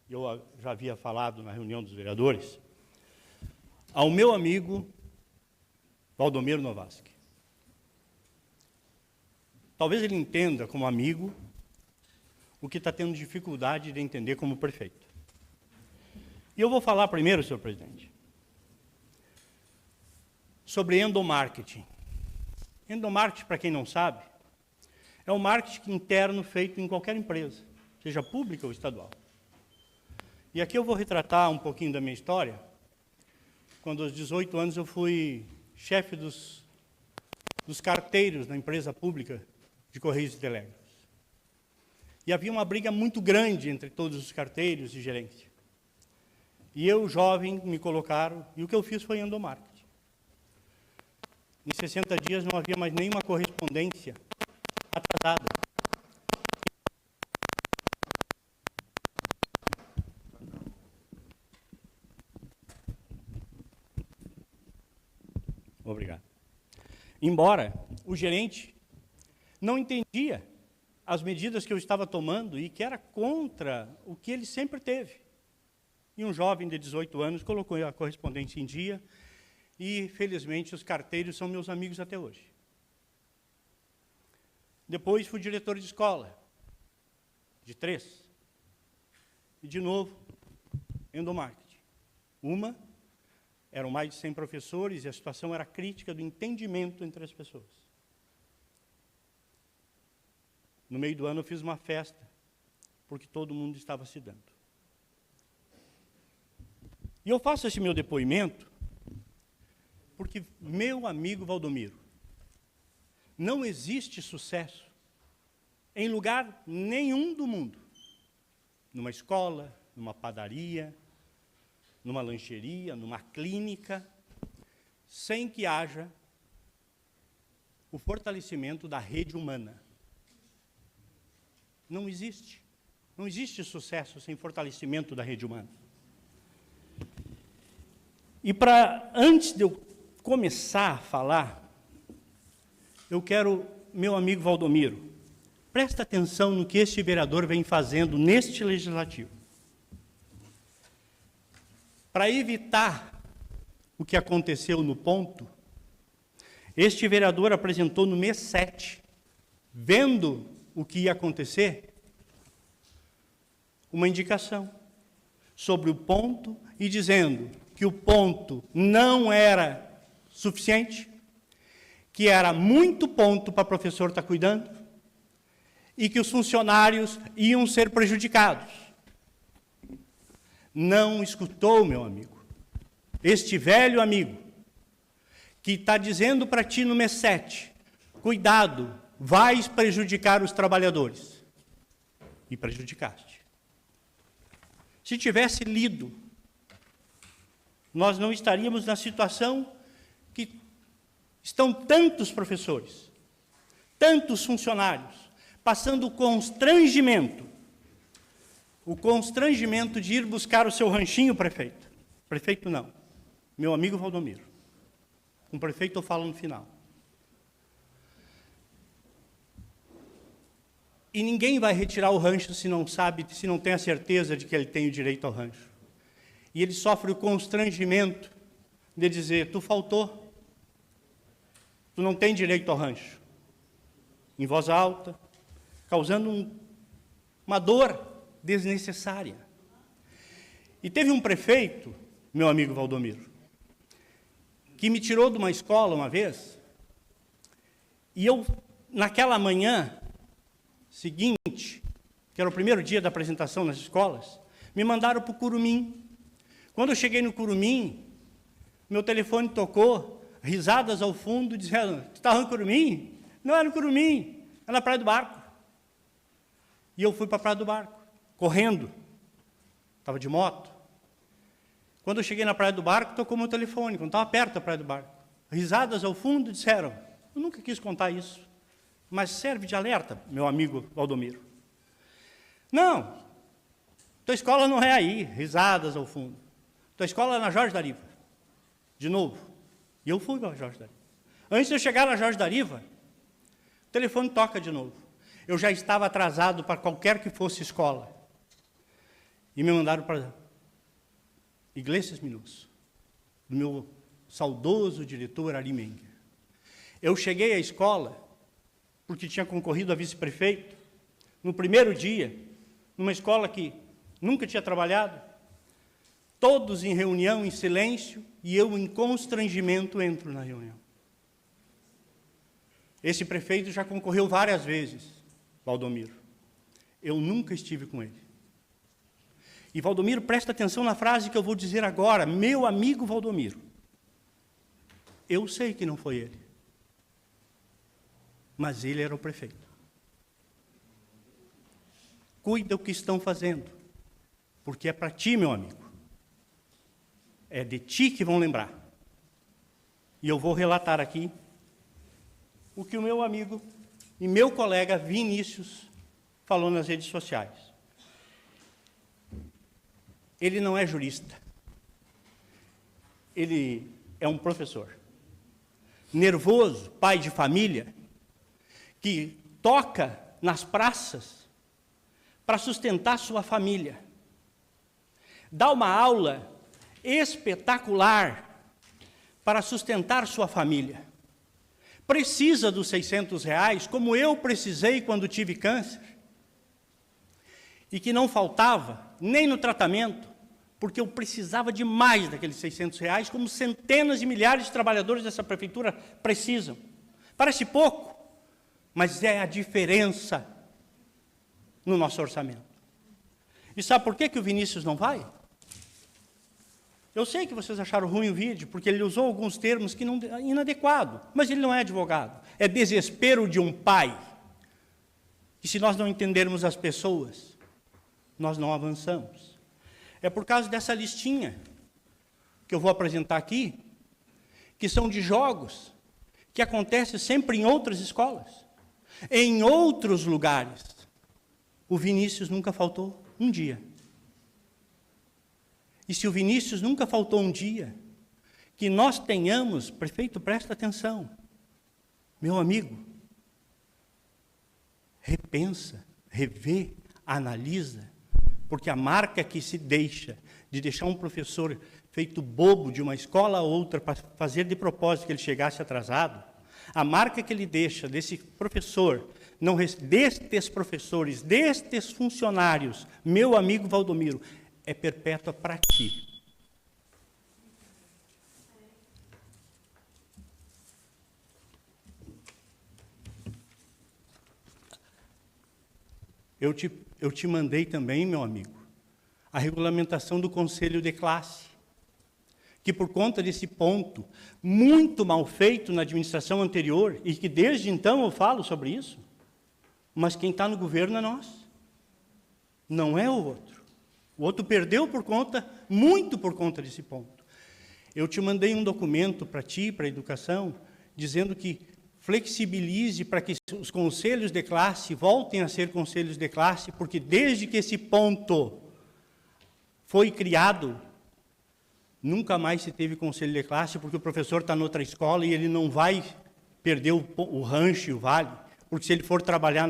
eu já havia falado na reunião dos vereadores, ao meu amigo Valdomiro Novaski. Talvez ele entenda como amigo o que está tendo dificuldade de entender como prefeito. E eu vou falar primeiro, senhor presidente, sobre endomarketing. Endomarketing, para quem não sabe, é um marketing interno feito em qualquer empresa, seja pública ou estadual. E aqui eu vou retratar um pouquinho da minha história. Quando aos 18 anos eu fui chefe dos carteiros na empresa pública de Correios e Telégrafos. E havia uma briga muito grande entre todos os carteiros e gerência. E eu, jovem, me colocaram, e o que eu fiz foi endomarketing. Em 60 dias não havia mais nenhuma correspondência atrasada. Obrigado. Embora o gerente não entendia as medidas que eu estava tomando e que era contra o que ele sempre teve. E um jovem de 18 anos colocou a correspondência em dia e, felizmente, os carteiros são meus amigos até hoje. Depois fui diretor de escola, de 3. E, de novo, endomarketing. Eram mais de 100 professores e a situação era crítica do entendimento entre as pessoas. No meio do ano eu fiz uma festa, porque todo mundo estava se dando. E eu faço esse meu depoimento porque, meu amigo Valdomiro, não existe sucesso em lugar nenhum do mundo, numa escola, numa padaria, numa lancheria, numa clínica, sem que haja o fortalecimento da rede humana. Não existe. Não existe sucesso sem fortalecimento da rede humana. E antes de eu começar a falar, eu quero, meu amigo Valdomiro, presta atenção no que este vereador vem fazendo neste legislativo. Para evitar o que aconteceu no ponto, este vereador apresentou no mês 7, vendo o que ia acontecer, uma indicação sobre o ponto e dizendo que o ponto não era suficiente, que era muito ponto para o professor estar cuidando e que os funcionários iam ser prejudicados. Não escutou, meu amigo, este velho amigo, que está dizendo para ti no mês 7, cuidado, vais prejudicar os trabalhadores. E prejudicaste. Se tivesse lido, nós não estaríamos na situação que estão tantos professores, tantos funcionários, passando o constrangimento de ir buscar o seu ranchinho, prefeito. Prefeito não, meu amigo Valdomiro. Com o prefeito eu falo no final. E ninguém vai retirar o rancho se não sabe, se não tem a certeza de que ele tem o direito ao rancho. E ele sofre o constrangimento de dizer, tu faltou, tu não tem direito ao rancho. Em voz alta, causando uma dor desnecessária. E teve um prefeito, meu amigo Valdomiro, que me tirou de uma escola uma vez, e eu, naquela manhã seguinte, que era o primeiro dia da apresentação nas escolas, me mandaram para o Curumim. Quando eu cheguei no Curumim, meu telefone tocou, risadas ao fundo, dizendo, tu estava no Curumim? Não era no Curumim, era na Praia do Barco. E eu fui para a Praia do Barco, correndo, estava de moto. Quando eu cheguei na Praia do Barco, tocou meu telefone, quando estava perto da Praia do Barco. Risadas ao fundo, disseram, eu nunca quis contar isso, mas serve de alerta, meu amigo Valdomiro. Não, tua escola não é aí, risadas ao fundo. Tua escola é na Jorge Dariva, de novo. E eu fui para a Jorge Dariva. Antes de eu chegar na Jorge Dariva, o telefone toca de novo. Eu já estava atrasado para qualquer que fosse escola. e me mandaram para Iglesias Minoso, do meu saudoso diretor Ari Menger. Eu cheguei à escola, porque tinha concorrido a vice-prefeito, no primeiro dia, numa escola que nunca tinha trabalhado, todos em reunião, em silêncio, e eu, em constrangimento, entro na reunião. Esse prefeito já concorreu várias vezes, Valdomiro. Eu nunca estive com ele. E, Valdomiro, presta atenção na frase que eu vou dizer agora. Meu amigo Valdomiro, eu sei que não foi ele, mas ele era o prefeito. Cuida o que estão fazendo, porque é para ti, meu amigo. É de ti que vão lembrar. E eu vou relatar aqui o que o meu amigo e meu colega Vinícius falou nas redes sociais. Ele não é jurista. Ele é um professor. Nervoso, pai de família, que toca nas praças para sustentar sua família. Dá uma aula espetacular para sustentar sua família. Precisa dos R$600, como eu precisei quando tive câncer, e que não faltava nem no tratamento, porque eu precisava demais daqueles R$600, como centenas de milhares de trabalhadores dessa prefeitura precisam. Parece pouco, mas é a diferença no nosso orçamento. E sabe por que o Vinícius não vai? Eu sei que vocês acharam ruim o vídeo, porque ele usou alguns termos que não inadequado, mas ele não é advogado. É desespero de um pai. E se nós não entendermos as pessoas, nós não avançamos. É por causa dessa listinha que eu vou apresentar aqui, que são de jogos, que acontece sempre em outras escolas, em outros lugares. O Vinícius nunca faltou um dia. E se o Vinícius nunca faltou um dia, que nós tenhamos, prefeito, presta atenção, meu amigo, repensa, revê, analisa, porque a marca que se deixa de deixar um professor feito bobo de uma escola a outra para fazer de propósito que ele chegasse atrasado, a marca que ele deixa desse professor, destes professores, destes funcionários, meu amigo Valdomiro, é perpétua para ti. Eu te mandei também, meu amigo, a regulamentação do conselho de classe, que por conta desse ponto, muito mal feito na administração anterior, e que desde então eu falo sobre isso, mas quem está no governo é nós, não é o outro. O outro perdeu muito por conta desse ponto. Eu te mandei um documento para ti, para a educação, dizendo que flexibilize para que os conselhos de classe voltem a ser conselhos de classe, porque desde que esse ponto foi criado, nunca mais se teve conselho de classe, porque o professor está noutra escola e ele não vai perder o rancho e o vale, porque se ele for trabalhar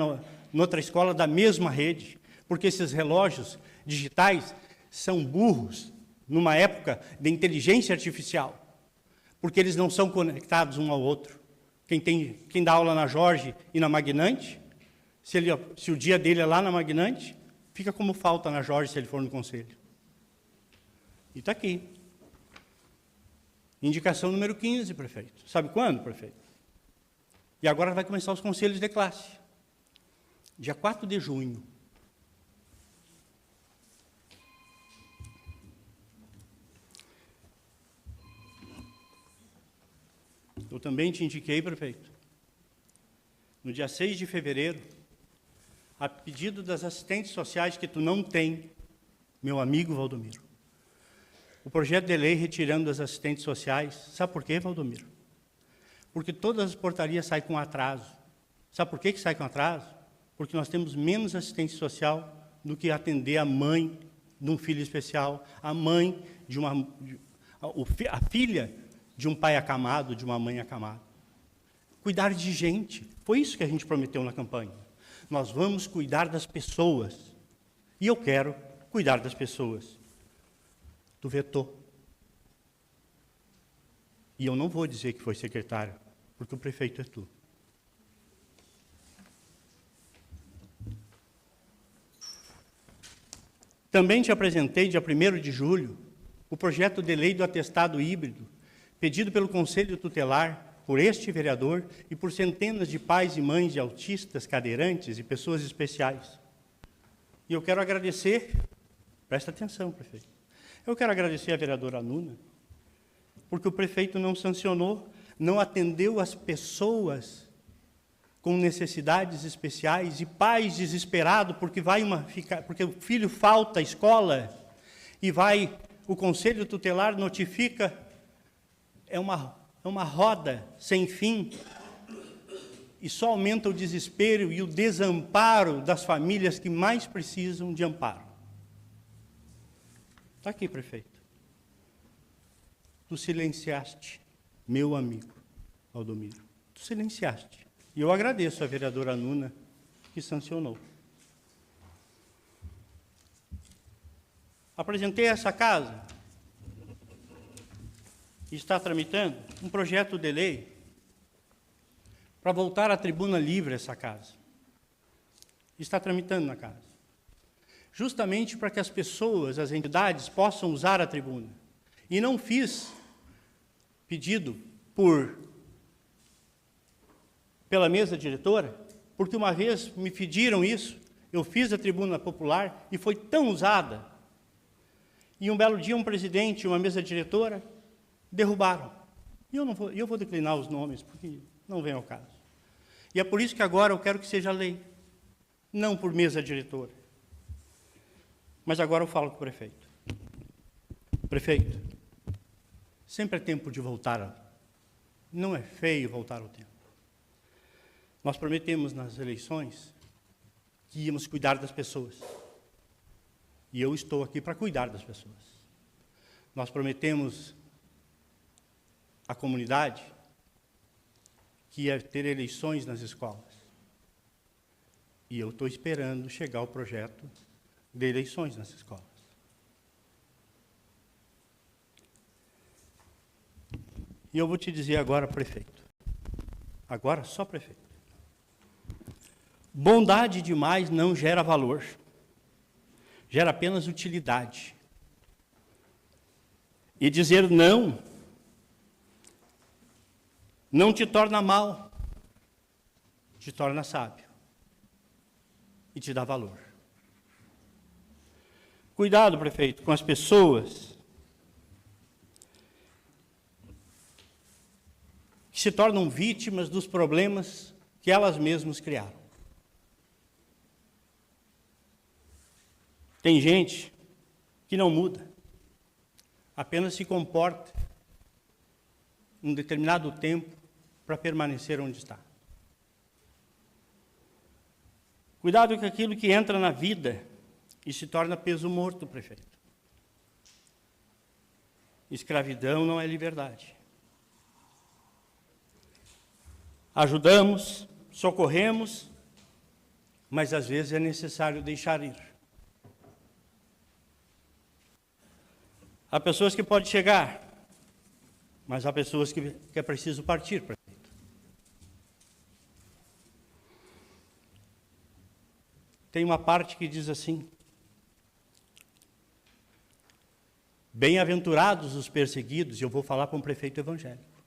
noutra escola da mesma rede, porque esses relógios digitais são burros numa época de inteligência artificial, porque eles não são conectados um ao outro. Quem dá aula na Jorge e na Magnante, se o dia dele é lá na Magnante, fica como falta na Jorge se ele for no conselho. E está aqui. Indicação número 15, prefeito. Sabe quando, prefeito? E agora vai começar os conselhos de classe. Dia 4 de junho. Eu também te indiquei, prefeito, no dia 6 de fevereiro, a pedido das assistentes sociais que tu não tem, meu amigo Valdomiro, o projeto de lei retirando as assistentes sociais. Sabe por quê, Valdomiro? Porque todas as portarias saem com atraso. Sabe por que sai com atraso? Porque nós temos menos assistente social do que atender a mãe de um filho especial, a mãe de a filha de um pai acamado, de uma mãe acamada. Cuidar de gente. Foi isso que a gente prometeu na campanha. Nós vamos cuidar das pessoas. E eu quero cuidar das pessoas. Tu vetou. E eu não vou dizer que foi secretário, porque o prefeito é tu. Também te apresentei, dia 1º de julho, o projeto de lei do atestado híbrido, pedido pelo Conselho Tutelar, por este vereador e por centenas de pais e mães de autistas, cadeirantes e pessoas especiais. E eu quero agradecer, presta atenção, prefeito, eu quero agradecer à vereadora Nuna, porque o prefeito não sancionou, não atendeu as pessoas com necessidades especiais e pais desesperados porque porque o filho falta à escola e o Conselho Tutelar notifica, é uma roda sem fim e só aumenta o desespero e o desamparo das famílias que mais precisam de amparo. Está aqui, prefeito. Tu silenciaste, meu amigo Valdomiro. Tu silenciaste. E eu agradeço a vereadora Nuna, que sancionou. Apresentei essa casa, e está tramitando um projeto de lei para voltar à tribuna livre essa casa. Está tramitando na casa. Justamente para que as pessoas, as entidades, possam usar a tribuna. E não fiz pedido pela mesa diretora, porque uma vez me pediram isso, eu fiz a tribuna popular e foi tão usada. E um belo dia um presidente e uma mesa diretora derrubaram. E eu vou declinar os nomes, porque não vem ao caso. E é por isso que agora eu quero que seja lei, não por mesa diretora. Mas agora eu falo com o prefeito. Prefeito, sempre é tempo de voltar. Não é feio voltar ao tempo. Nós prometemos nas eleições que íamos cuidar das pessoas. E eu estou aqui para cuidar das pessoas. Nós prometemos à comunidade que ia ter eleições nas escolas. E eu estou esperando chegar o projeto de eleições nas escolas. E eu vou te dizer agora, prefeito. Agora, só prefeito. Bondade demais não gera valor. Gera apenas utilidade. E dizer não te torna mal, te torna sábio e te dá valor. Cuidado, prefeito, com as pessoas que se tornam vítimas dos problemas que elas mesmas criaram. Tem gente que não muda, apenas se comporta um determinado tempo para permanecer onde está. Cuidado com aquilo que entra na vida e se torna peso morto, prefeito. Escravidão não é liberdade. Ajudamos, socorremos, mas às vezes é necessário deixar ir. Há pessoas que podem chegar, mas há pessoas que é preciso partir, prefeito. Tem uma parte que diz assim: bem-aventurados os perseguidos, e eu vou falar para um prefeito evangélico.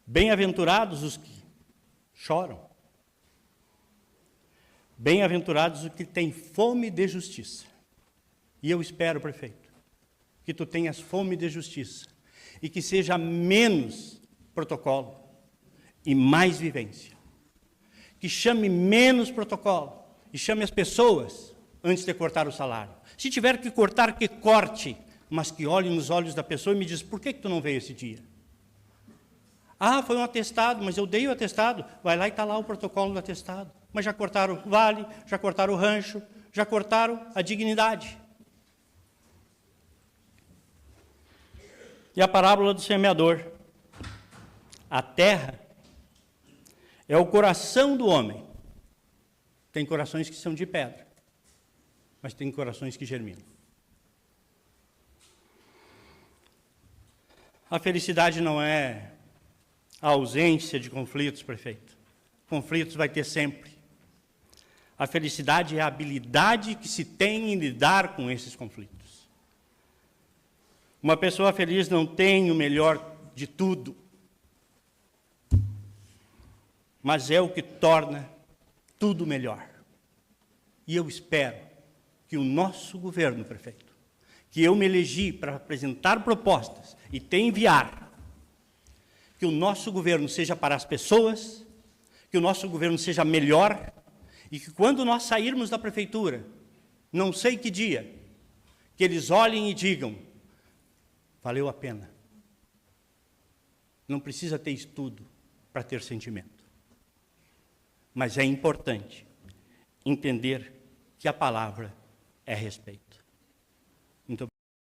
Bem-aventurados os que choram. Bem-aventurados os que têm fome de justiça. E eu espero, prefeito, que tu tenhas fome de justiça e que seja menos protocolo e mais vivência. Que chame menos protocolo e chame as pessoas antes de cortar o salário. Se tiver que cortar, que corte, mas que olhe nos olhos da pessoa e me diz: por que tu não veio esse dia? Ah, foi um atestado, mas eu dei o atestado. Vai lá e está lá o protocolo do atestado. Mas já cortaram o vale, já cortaram o rancho, já cortaram a dignidade. E a parábola do semeador. A terra é o coração do homem. Tem corações que são de pedra. mas tem corações que germinam. A felicidade não é a ausência de conflitos, prefeito. Conflitos vai ter sempre. A felicidade é a habilidade que se tem em lidar com esses conflitos. Uma pessoa feliz não tem o melhor de tudo, mas é o que torna tudo melhor. E eu espero que o nosso governo, prefeito, que eu me elegi para apresentar propostas e te enviar, que o nosso governo seja para as pessoas, que o nosso governo seja melhor, e que quando nós sairmos da prefeitura, não sei que dia, que eles olhem e digam, valeu a pena. Não precisa ter estudo para ter sentimento. Mas é importante entender que a palavra é respeito. Muito obrigado.